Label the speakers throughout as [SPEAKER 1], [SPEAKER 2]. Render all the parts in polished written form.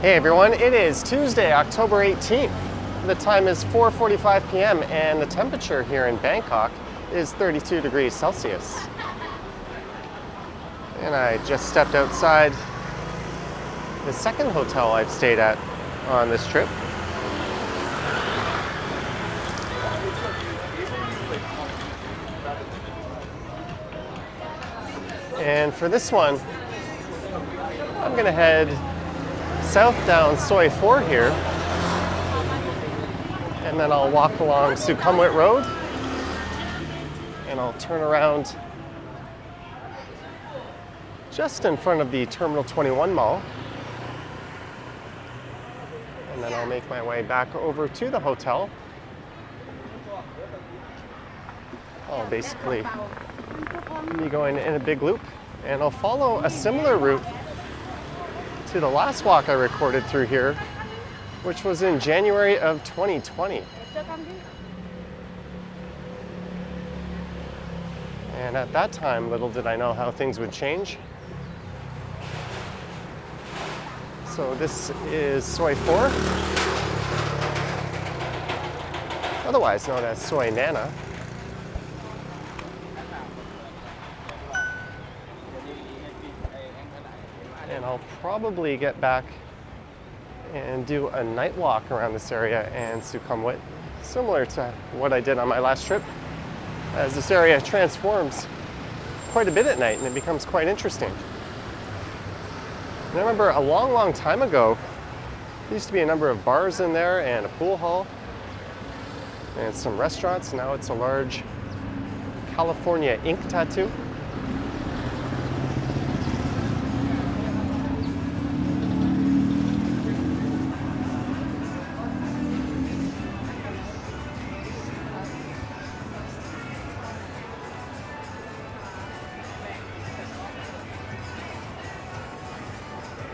[SPEAKER 1] Hey everyone, it is Tuesday, October 18th. The time is 4:45 p.m. and the temperature here in Bangkok is 32 degrees Celsius. And I just stepped outside the second hotel I've stayed at on this trip. And for this one, I'm gonna head south down Soi 4 here, and then I'll walk along Sukhumvit Road, and I'll turn around just in front of the Terminal 21 Mall, and then I'll make my way back over to the hotel. I'll basically be going in a big loop, and I'll follow a similar route to the last walk I recorded through here, which was in January of 2020. And at that time, little did I know how things would change. So this is Soi 4, otherwise known as Soi Nana. And I'll probably get back and do a night walk around this area and Sukhumvit, similar to what I did on my last trip, as this area transforms quite a bit at night and it becomes quite interesting. And I remember a long time ago, there used to be a number of bars in there and a pool hall and some restaurants. Now it's a large California ink tattoo.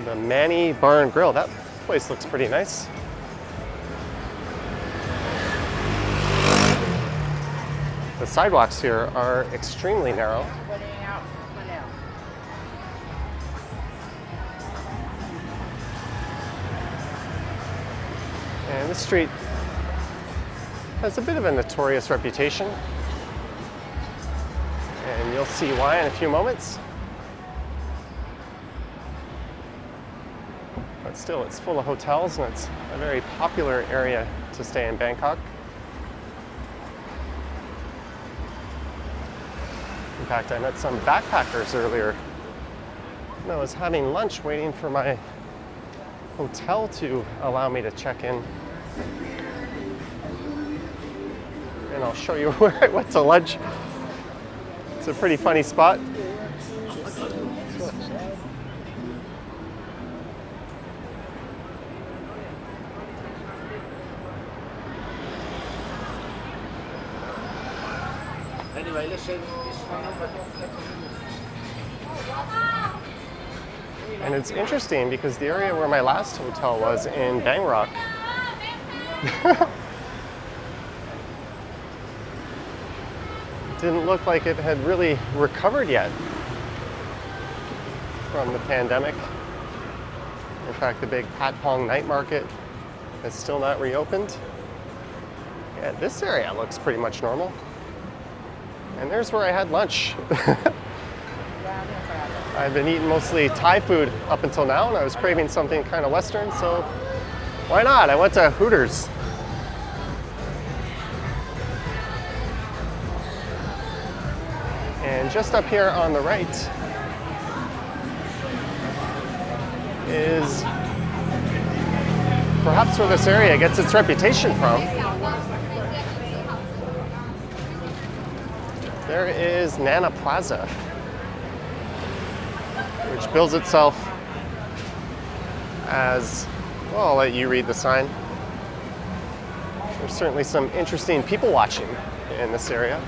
[SPEAKER 1] The Manny Bar and Grill, that place looks pretty nice. The sidewalks here are extremely narrow. And this street has a bit of a notorious reputation, and you'll see why in a few moments. But still, it's full of hotels and it's a very popular area to stay in Bangkok. In fact, I met some backpackers earlier, and I was having lunch waiting for my hotel to allow me to check in. And I'll show you where I went to lunch. It's a pretty funny spot. And it's interesting because the area where my last hotel was in Bangkok didn't look like it had really recovered yet from the pandemic. In fact, the big Pat Pong night market is still not reopened. Yeah, this area looks pretty much normal. And there's where I had lunch. I've been eating mostly Thai food up until now, and I was craving something kind of Western, so why not? I went to Hooters. And just up here on the right is perhaps where this area gets its reputation from. There is Nana Plaza, which bills itself as, well, I'll let you read the sign. There's certainly some interesting people watching in this area.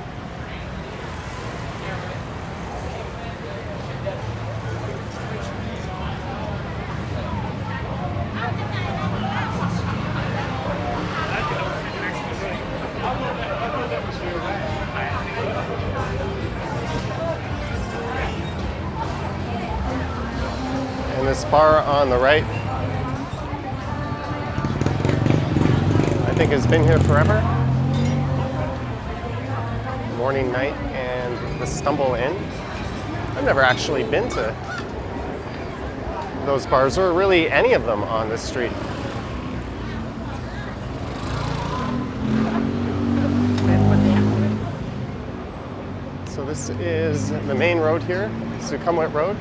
[SPEAKER 1] And this bar on the right think has been here forever. Morning, night, and the Stumble Inn. I've never actually been to those bars, or really any of them on this street. So this is the main road here, Sukhumvit Road.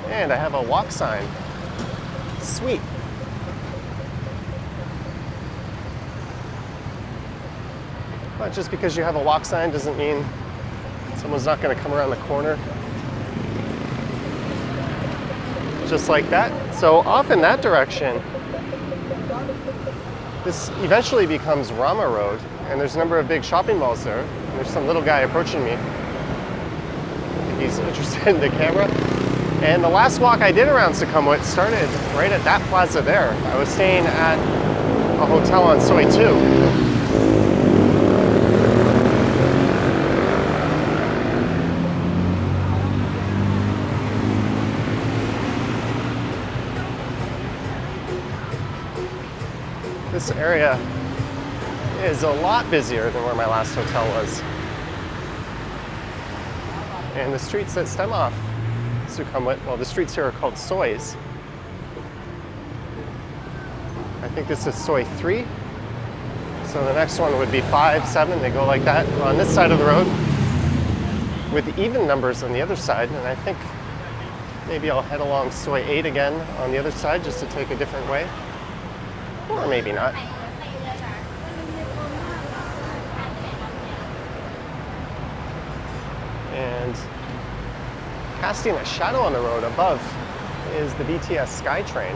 [SPEAKER 1] And I have a walk sign. Sweet. But just because you have a walk sign doesn't mean someone's not going to come around the corner. Just like that. So off in that direction, this eventually becomes Rama Road, and there's a number of big shopping malls there. And there's some little guy approaching me. I think he's interested in the camera. And the last walk I did around Sukhumvit started right at that plaza there. I was staying at a hotel on Soi 2. This area is a lot busier than where my last hotel was. And the streets that stem off Sukhumvit, well, the streets here are called Sois. I think this is Soi 3. So the next one would be 5, 7, they go like that on this side of the road, with even numbers on the other side. And I think maybe I'll head along Soi 8 again on the other side just to take a different way. Or maybe not. And casting a shadow on the road above is the BTS SkyTrain.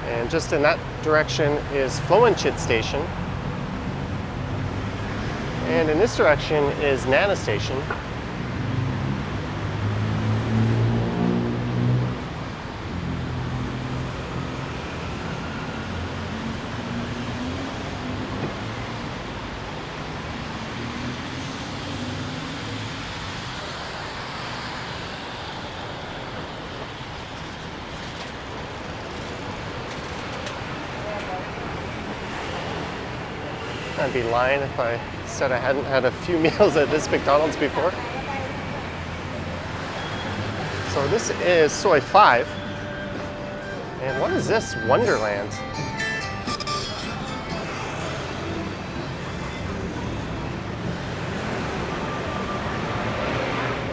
[SPEAKER 1] And just in that direction is Sukhumvit Station. And in this direction is Nana Station. I'd be lying if I said I hadn't had a few meals at this McDonald's before. So this is Soi 5. And what is this? Wonderland.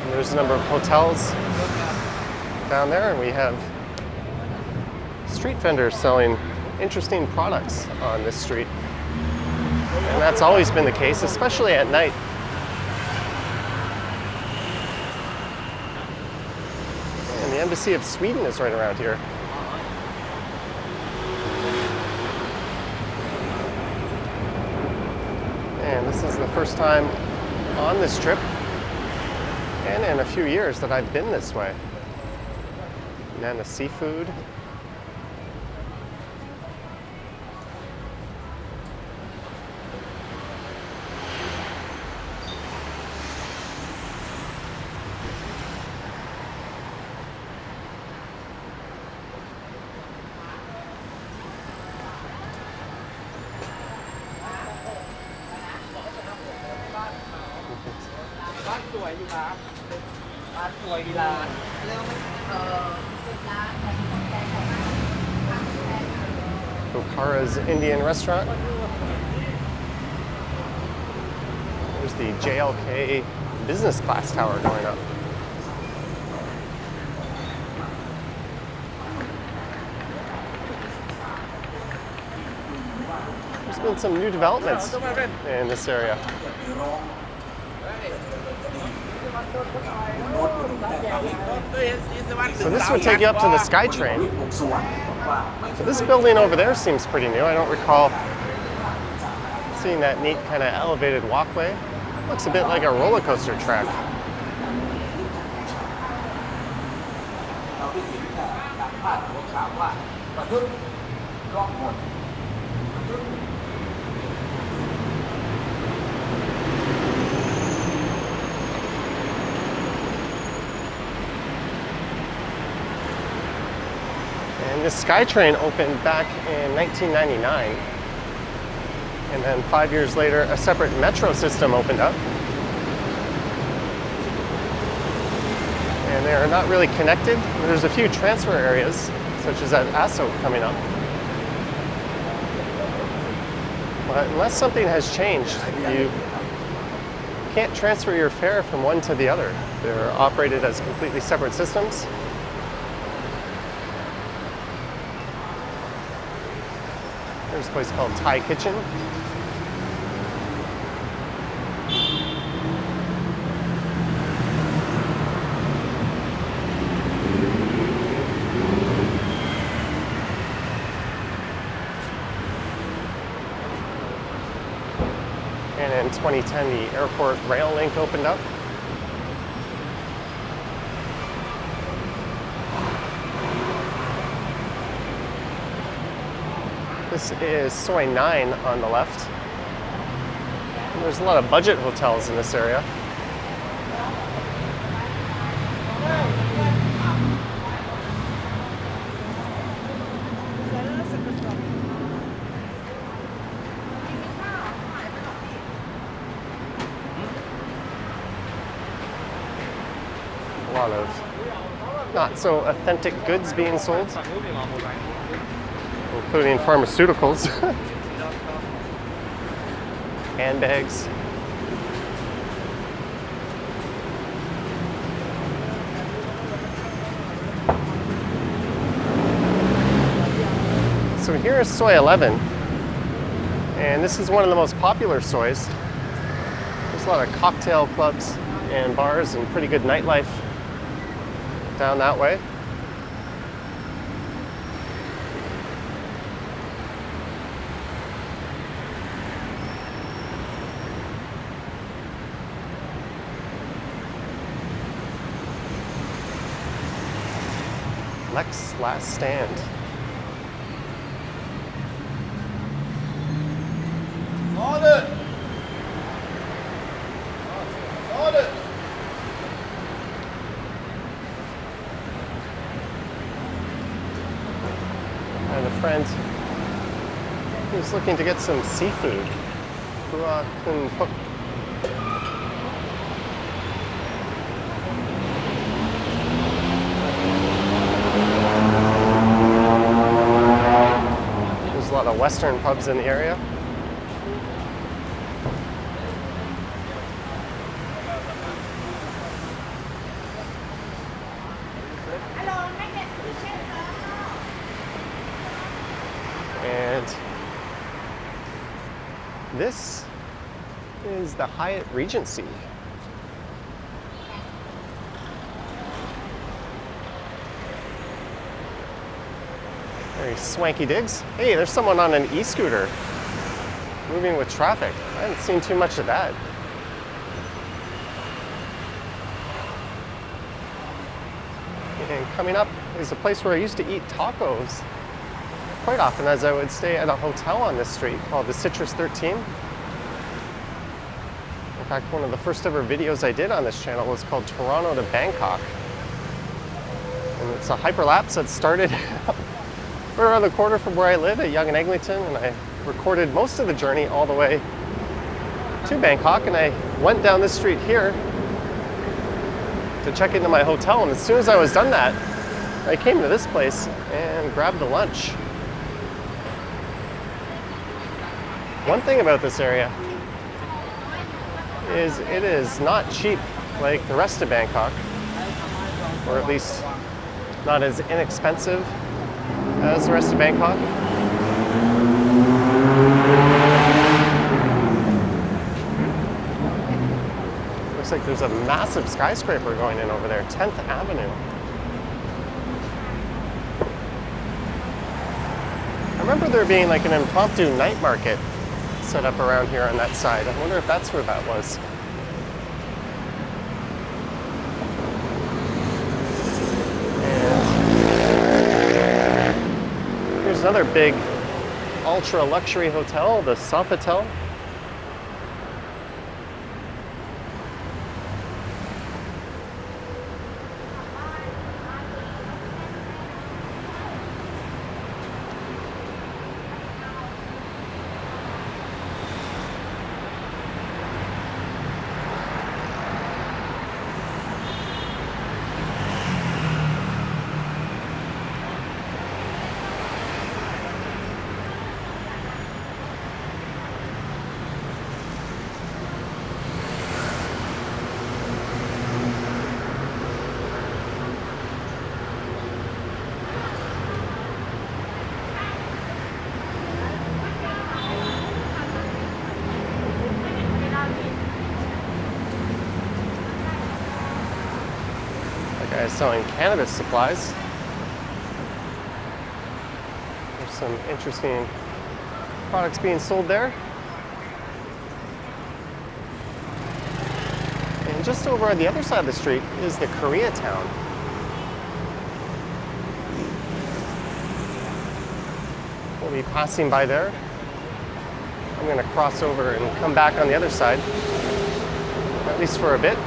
[SPEAKER 1] And there's a number of hotels down there, and we have street vendors selling interesting products on this street. And that's always been the case, especially at night. And the Embassy of Sweden is right around here. And this is the first time on this trip, and in a few years, that I've been this way. Nana Seafood. Okara's Indian restaurant. There's the JLK business class tower going up. There's been some new developments in this area. So this would take you up to the SkyTrain. So this building over there seems pretty new. I don't recall seeing that neat kind of elevated walkway. Looks a bit like a roller coaster track. And And this SkyTrain opened back in 1999. And then 5 years later, a separate metro system opened up. And they're not really connected. There's a few transfer areas, such as at Asok coming up. But unless something has changed, you can't transfer your fare from one to the other. They're operated as completely separate systems. There's a place called Thai Kitchen. And in 2010, the airport rail link opened up. This is Soi 9 on the left. And there's a lot of budget hotels in this area. A lot of not so authentic goods being sold, including pharmaceuticals, handbags. So here is Soi 11, and this is one of the most popular sois. There's a lot of cocktail clubs and bars and pretty good nightlife down that way. Next last stand.
[SPEAKER 2] Order! Order!
[SPEAKER 1] And a friend who's looking to get some seafood. There's a lot of Western pubs in the area. And this is the Hyatt Regency. Very swanky digs. Hey, there's someone on an e-scooter moving with traffic. I haven't seen too much of that. And coming up is a place where I used to eat tacos quite often, as I would stay at a hotel on this street called the Citrus 13. In fact, one of the first ever videos I did on this channel was called Toronto to Bangkok. And it's a hyperlapse that started right around the corner from where I live at Yonge and Eglinton, and I recorded most of the journey all the way to Bangkok, and I went down this street here to check into my hotel, and as soon as I was done that, I came to this place and grabbed a lunch. One thing about this area is it is not cheap like the rest of Bangkok, or at least not as inexpensive as the rest of Bangkok. Looks like there's a massive skyscraper going in over there, 10th Avenue. I remember there being like an impromptu night market set up around here on that side. I wonder if that's where that was. And here's another big ultra luxury hotel, the Sofitel. guys selling cannabis supplies. There's some interesting products being sold there. And just over on the other side of the street is the Koreatown. We'll be passing by there. I'm going to cross over and come back on the other side, at least for a bit.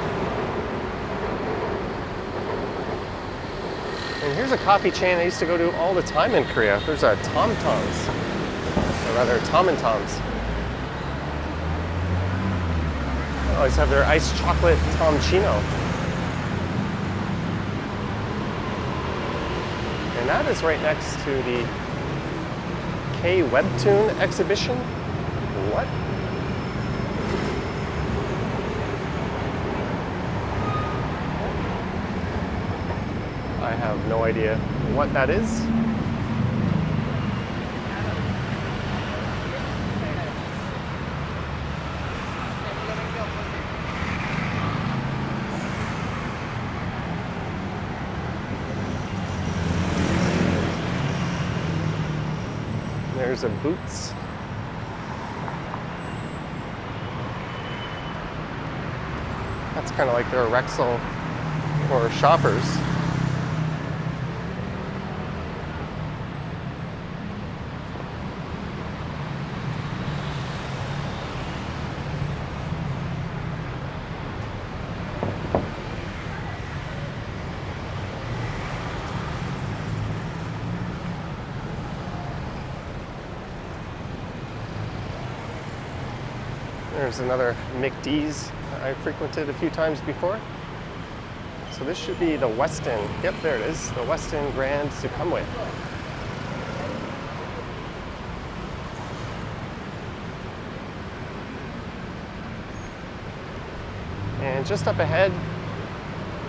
[SPEAKER 1] And here's a coffee chain I used to go to all the time in Korea. There's a Tom Toms, or rather Tom and Toms. They always have their iced chocolate Tom Chino. And that is right next to the K Webtoon exhibition. What? I have no idea what that is. There's a Boots. That's kind of like their Rexall for shoppers. There's another McD's I frequented a few times before. So this should be the Westin. Yep, there it is, the Westin Grand Sukhumvit. And just up ahead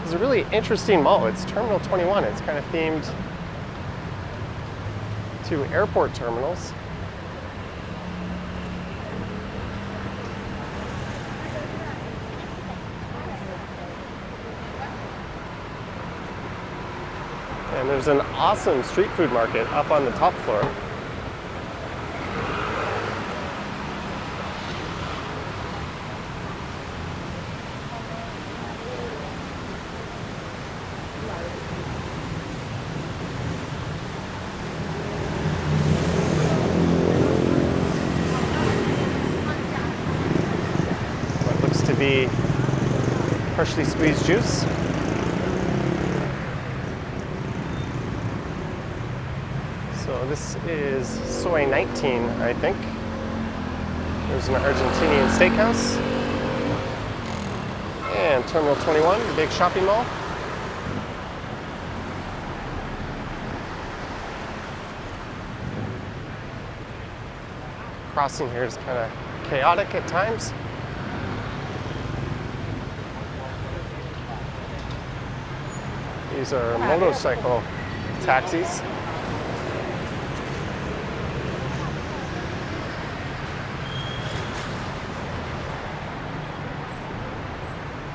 [SPEAKER 1] is a really interesting mall. It's Terminal 21. It's kind of themed to airport terminals. And there's an awesome street food market up on the top floor. What looks to be freshly squeezed juice. So this is Soy 19, I think. There's an Argentinian steakhouse. And Terminal 21, the big shopping mall. Crossing here is kind of chaotic at times. These are motorcycle taxis.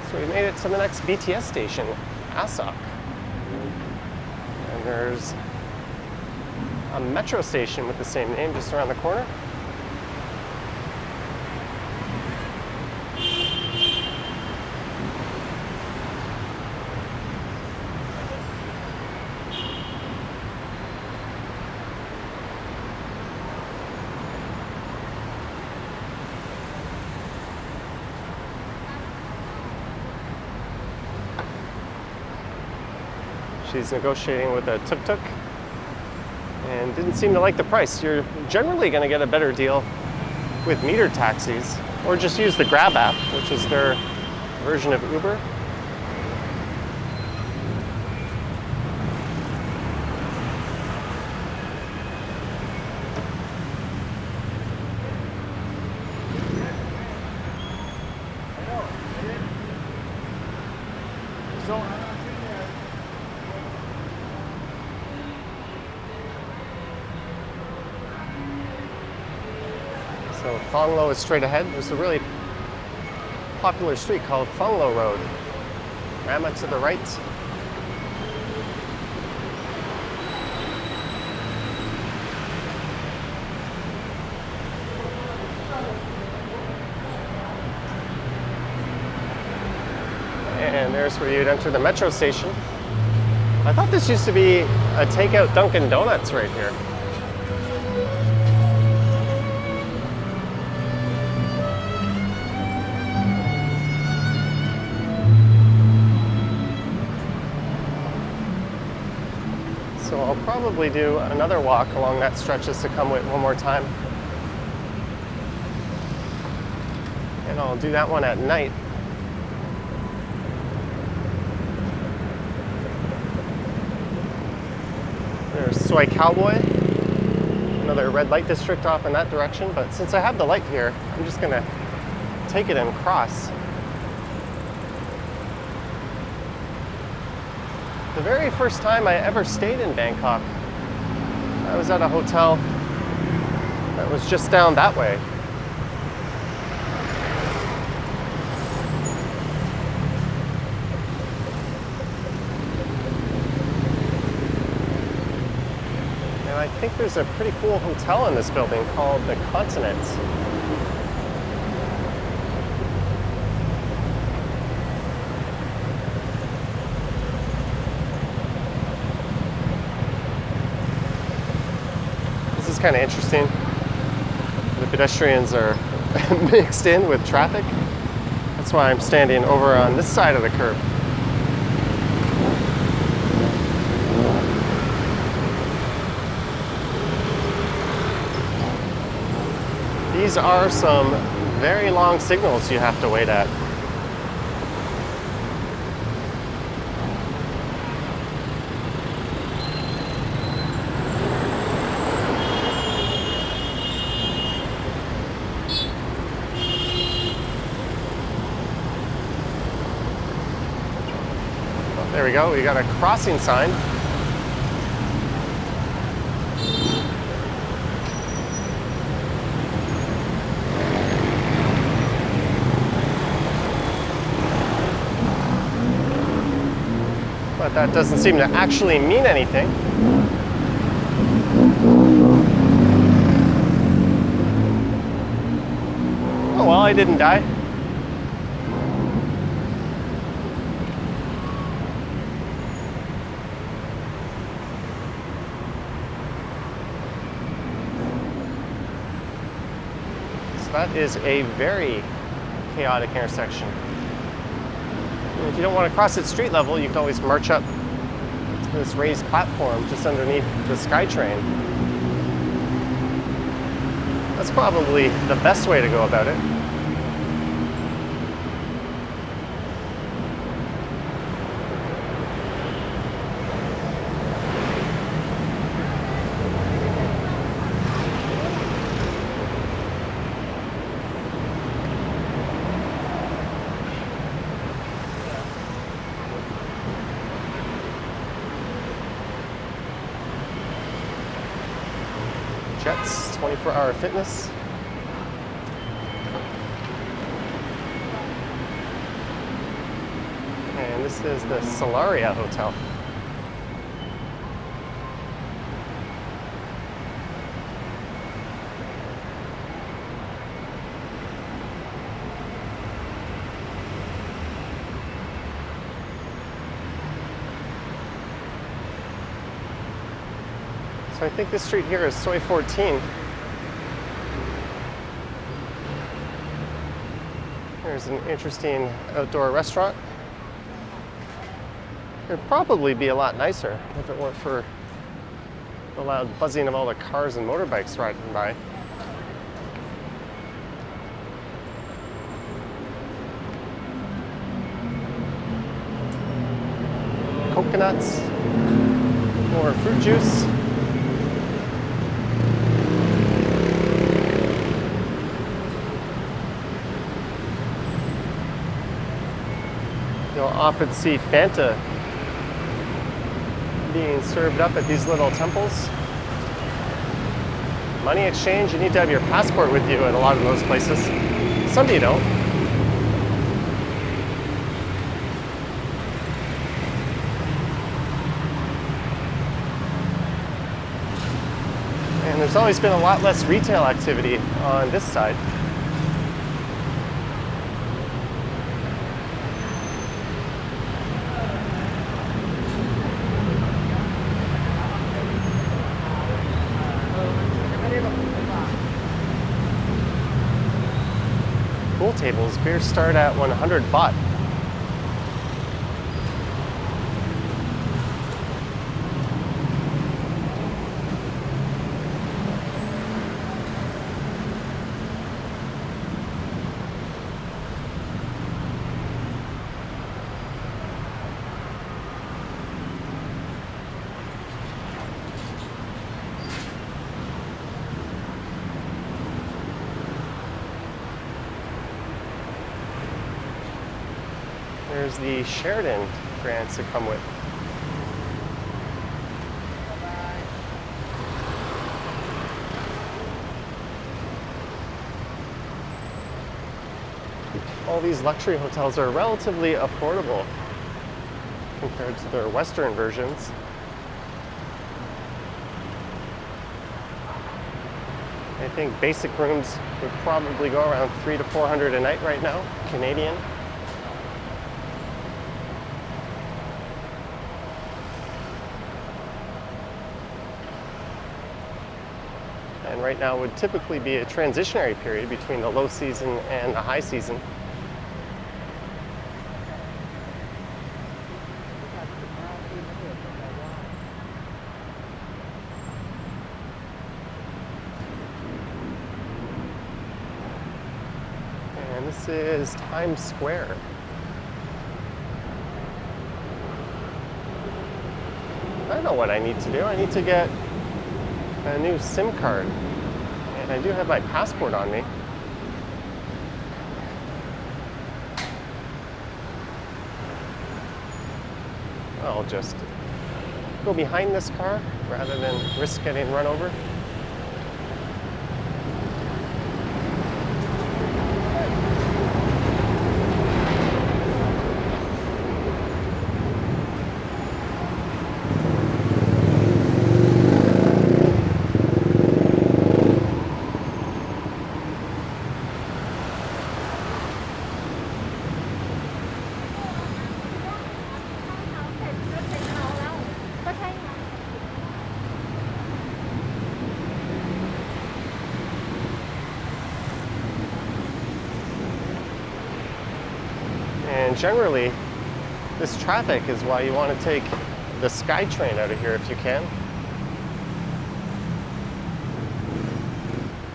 [SPEAKER 1] So we made it to the next BTS station, Asok. And there's a metro station with the same name just around the corner. She's negotiating with a tuk-tuk and didn't seem to like the price. You're generally going to get a better deal with metered taxis, or just use the Grab app, which is their version of Uber. So Thonglo is straight ahead. There's a really popular street called Thonglo Road. Rama to the right. there's where you'd enter the metro station. I thought this used to be a takeout Dunkin' Donuts right here. So I'll probably do another walk along that stretch of Sukhumvit one more time. And I'll do that one at night. There's Soy Cowboy, another red light district off in that direction, but since I have the light here, I'm just gonna take it and cross. The very first time I ever stayed in Bangkok, I was at a hotel that was just down that way. I think there's a pretty cool hotel in this building called the Continent. This is kind of interesting. The pedestrians are mixed in with traffic. That's why I'm standing over on this side of the curb. These are some very long signals you have to wait at. Oh, there we go, we got a crossing sign. But that doesn't seem to actually mean anything. Oh well, I didn't die. So that is a very chaotic intersection. If you don't want to cross at street level, you can always march up to this raised platform just underneath the SkyTrain. That's probably the best way to go about it. Jets, 24-hour fitness. And this is the Solaria Hotel. So I think this street here is Soy 14. There's an interesting outdoor restaurant. It'd probably be a lot nicer if it weren't for the loud buzzing of all the cars and motorbikes riding by. Coconuts, more fruit juice. You'll often see Fanta being served up at these little temples. Money exchange, you need to have your passport with you at a lot of those places. Some you don't. And there's always been a lot less retail activity on this side. tables. Beers start at 100 baht. There's the Sheraton Grand Sukhumvit. All these luxury hotels are relatively affordable compared to their Western versions. I think basic rooms would probably go around $300 to $400 a night right now, Canadian. And right now would typically be a transitionary period between the low season and the high season. And this is Times Square. I know what I need to do. I need to get a new SIM card. And I do have my passport on me. I'll just go behind this car rather than risk getting run over. And generally, this traffic is why you want to take the SkyTrain out of here if you can.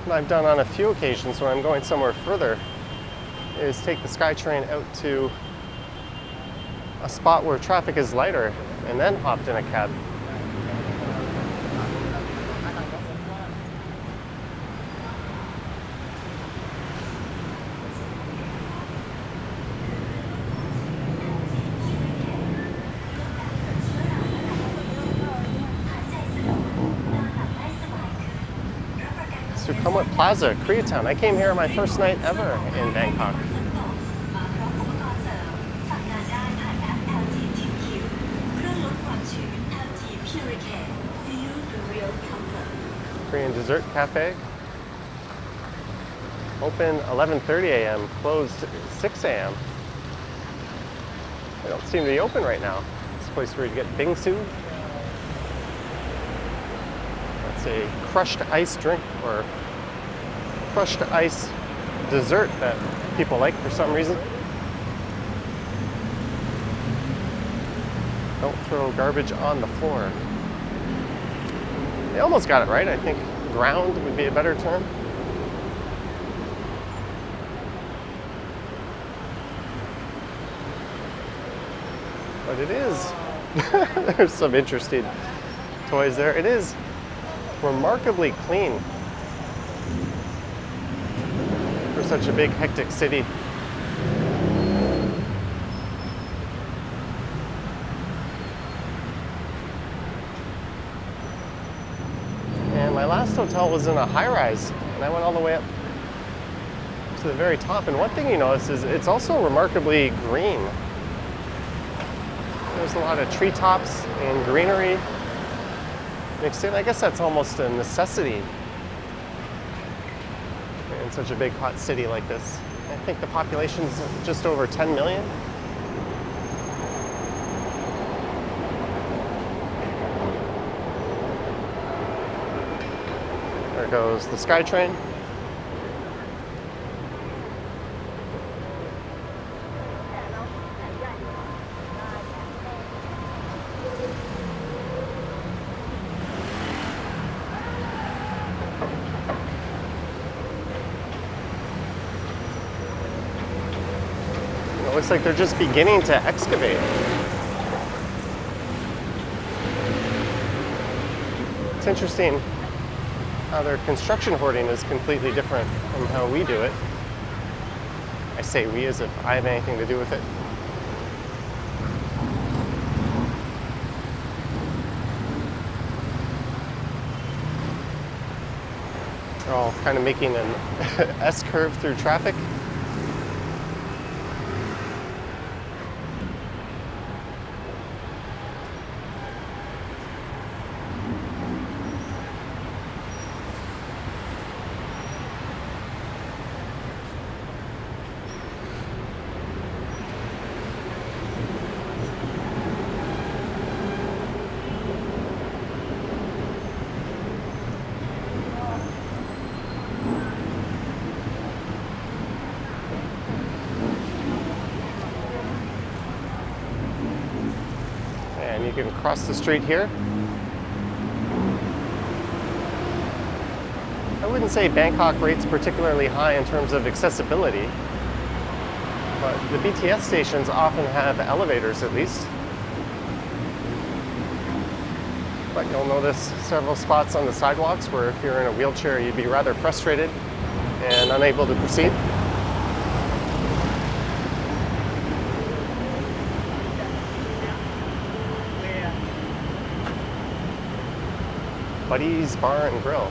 [SPEAKER 1] What I've done on a few occasions when I'm going somewhere further is take the SkyTrain out to a spot where traffic is lighter and then hopped in a cab. Sukhumvit Plaza, Koreatown. I came here my first night ever in Bangkok. Korean Dessert Cafe. Open 11:30 a.m., closed 6 a.m. They don't seem to be open right now. It's a place where you get bingsu. That's a crushed ice drink or crushed ice dessert that people like for some reason. Don't throw garbage on the floor. They almost got it right. I think ground would be a better term. But it is. There's some interesting toys there. It is remarkably clean for such a big, hectic city. And my last hotel was in a high-rise, and I went all the way up to the very top. And one thing you notice is it's also remarkably green. There's a lot of treetops and greenery mixed in. I guess that's almost a necessity in such a big, hot city like this. I think the population is just over 10 million. There goes the SkyTrain. looks like they're just beginning to excavate. It's interesting how their construction hoarding is completely different from how we do it. I say we as if I have anything to do with it. They're all kind of making an S-curve through traffic. And you can cross the street here. I wouldn't say Bangkok rates particularly high in terms of accessibility, but the BTS stations often have elevators at least. But you'll notice several spots on the sidewalks where if you're in a wheelchair, you'd be rather frustrated and unable to proceed. Buddy's Bar and Grill.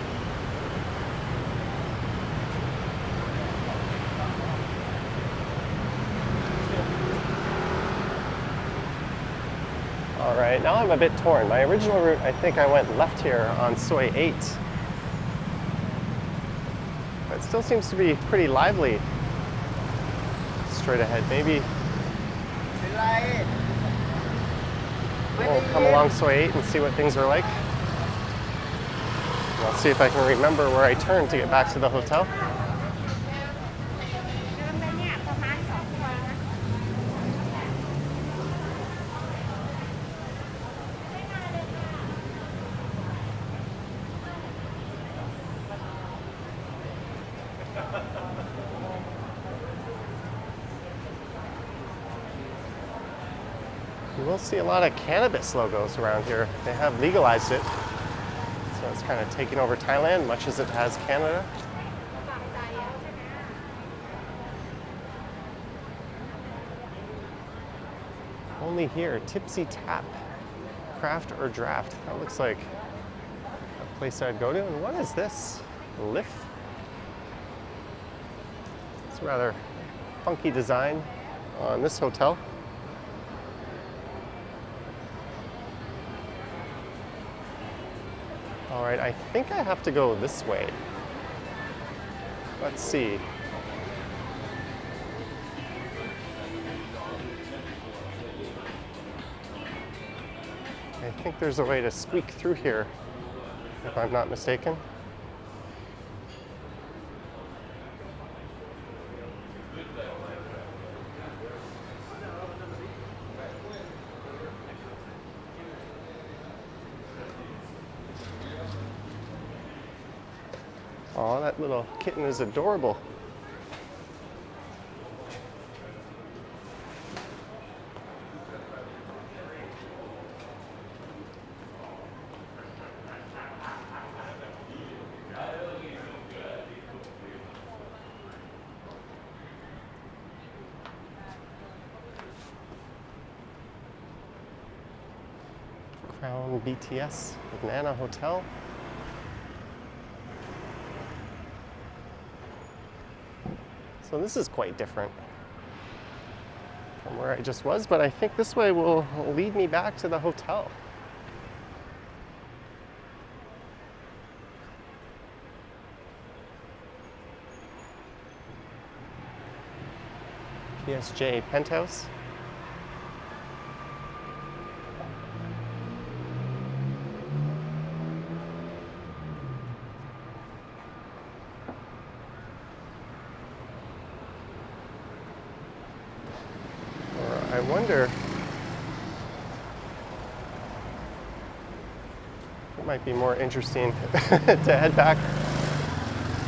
[SPEAKER 1] All right, now I'm a bit torn. My original route, I think I went left here on Soi 8. But it still seems to be pretty lively straight ahead. Maybe we'll come along Soi 8 and see what things are like. I'll see if I can remember where I turned to get back to the hotel. You will see a lot of cannabis logos around here. They have legalized it. So it's kind of taking over Thailand, much as it has Canada. Only here, Tipsy Tap, craft or draft. That looks like a place I'd go to. And what is this? Lift? It's a rather funky design on this hotel. All right, I think I have to go this way. Let's see. I think there's a way to squeak through here, if I'm not mistaken. Oh, that little kitten is adorable. Crown BTS Nana Hotel. So this is quite different from where I just was, but I think this way will lead me back to the hotel. PSJ Penthouse. I wonder, it might be more interesting to head back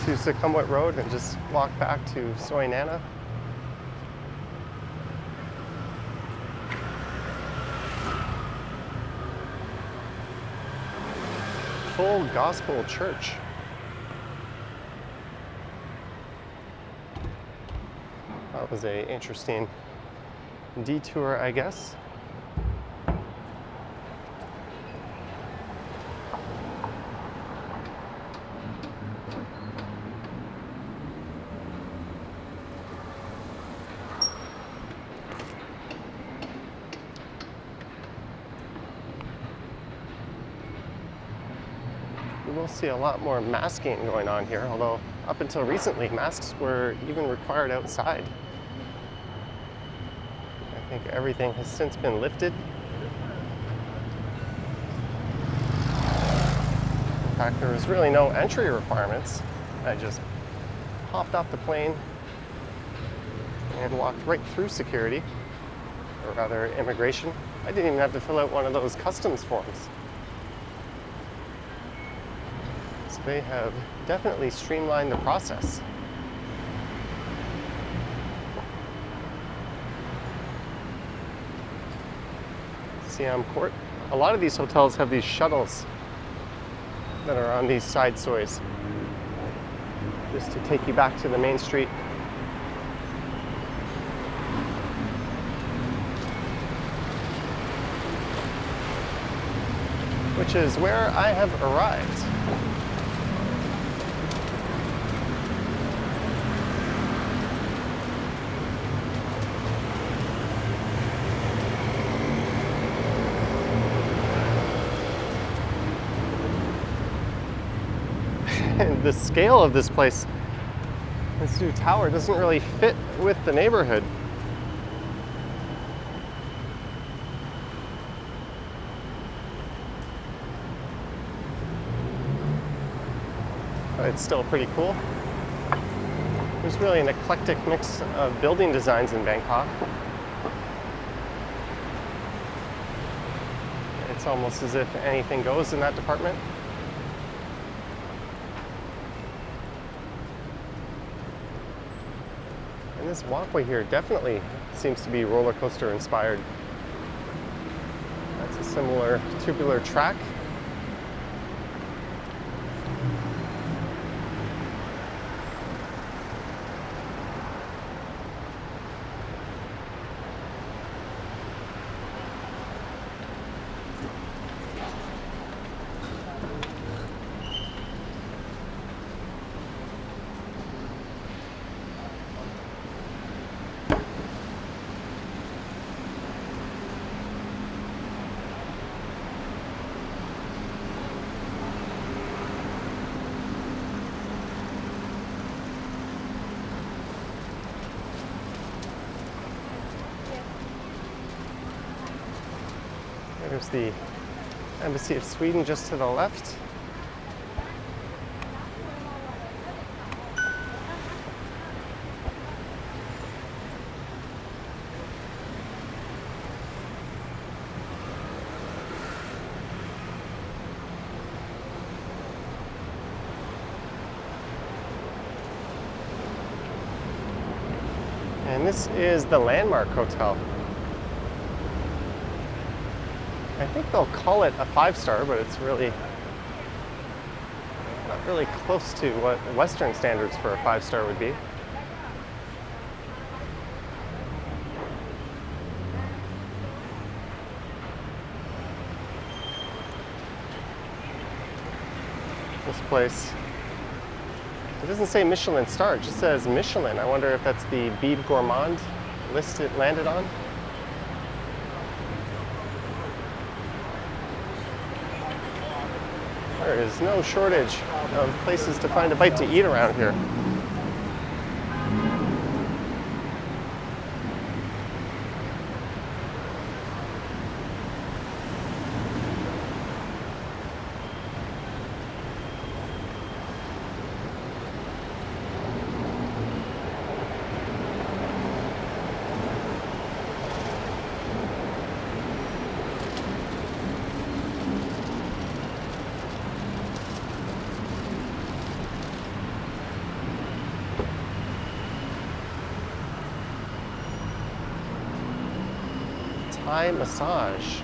[SPEAKER 1] to Sukhumvit Road and just walk back to Soi Nana. Full Gospel Church. That was an interesting detour, I guess. We'll see a lot more masking going on here, although up until recently, masks were even required outside. I think everything has since been lifted. In fact, there was really no entry requirements. I just hopped off the plane and walked right through security, or rather immigration. I didn't even have to fill out one of those customs forms. They have definitely streamlined the process. Siam Court. A lot of these hotels have these shuttles that are on these side soys, just to take you back to the main street. Which is where I have arrived. The scale of this place, this new tower, doesn't really fit with the neighborhood. But it's still pretty cool. There's really an eclectic mix of building designs in Bangkok. It's almost as if anything goes in that department. And this walkway here definitely seems to be roller coaster inspired. That's a similar tubular track. There's the Embassy of Sweden just to the left. And this is the Landmark Hotel. I think they'll call it a 5-star, but it's really not really close to what Western standards for a 5-star would be. This place, it doesn't say Michelin star, it just says Michelin. I wonder if that's the Bib Gourmand list it landed on. There is no shortage of places to find a bite to eat around here. Thai massage,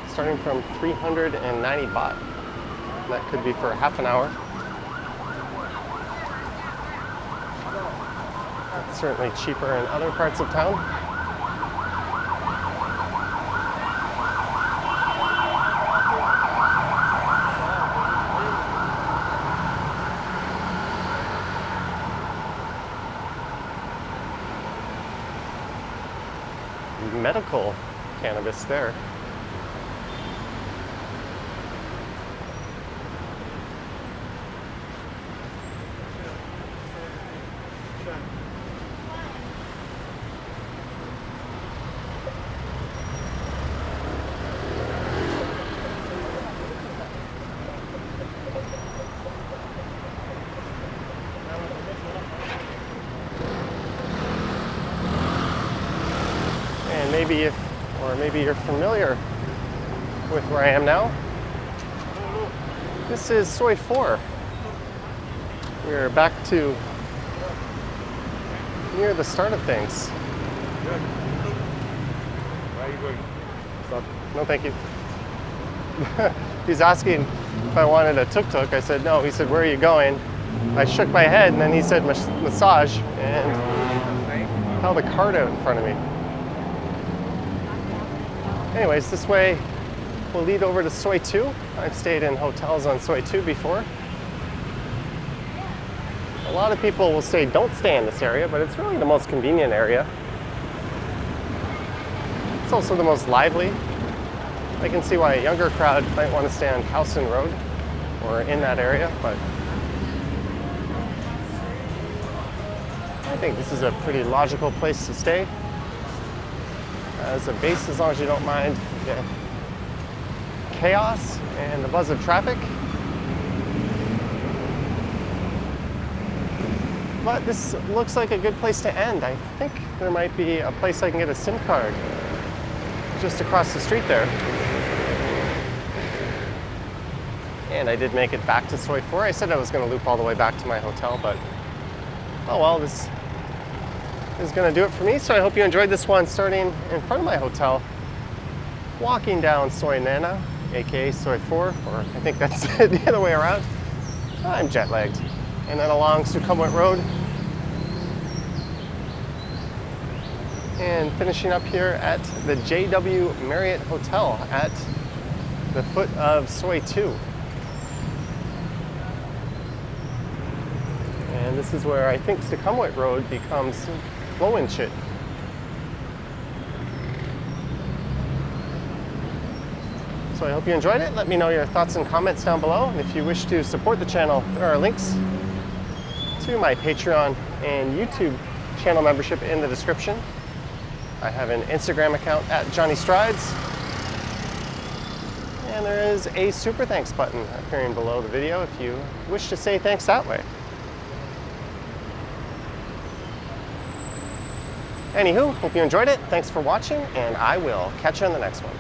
[SPEAKER 1] starting from 390 baht. That could be for half an hour. That's certainly cheaper in other parts of town. Medical cannabis there. Maybe you're familiar with where I am now. This is Soi 4. We're back to near the start of things.
[SPEAKER 2] Where are you going? Stop.
[SPEAKER 1] No, thank you. He's asking if I wanted a tuk-tuk. I said no. He said, where are you going? I shook my head, and then he said massage, and held a cart out in front of me. Anyways, this way will lead over to Soi 2. I've stayed in hotels on Soi 2 before. A lot of people will say don't stay in this area, but it's really the most convenient area. It's also the most lively. I can see why a younger crowd might want to stay on Howson Road or in that area, but I think this is a pretty logical place to stay. As a base, as long as you don't mind the chaos and the buzz of traffic. But this looks like a good place to end. I think there might be a place I can get a SIM card just across the street there. And I did make it back to Soi 4. I said I was going to loop all the way back to my hotel, but oh well, this is going to do it for me. So I hope you enjoyed this one, starting in front of my hotel, walking down Soi Nana, aka Soi 4, or I think that's the other way around. I'm jet lagged. And then along Sukhumvit Road, and finishing up here at the JW Marriott Hotel at the foot of Soi 2. And this is where I think Sukhumvit Road becomes Flowinchit. So I hope you enjoyed it. Let me know your thoughts and comments down below. And if you wish to support the channel, there are links to my Patreon and YouTube channel membership in the description. I have an Instagram account at Johnny Strides. And there is a super thanks button appearing below the video if you wish to say thanks that way. Anywho, hope you enjoyed it. Thanks for watching, and I will catch you on the next one.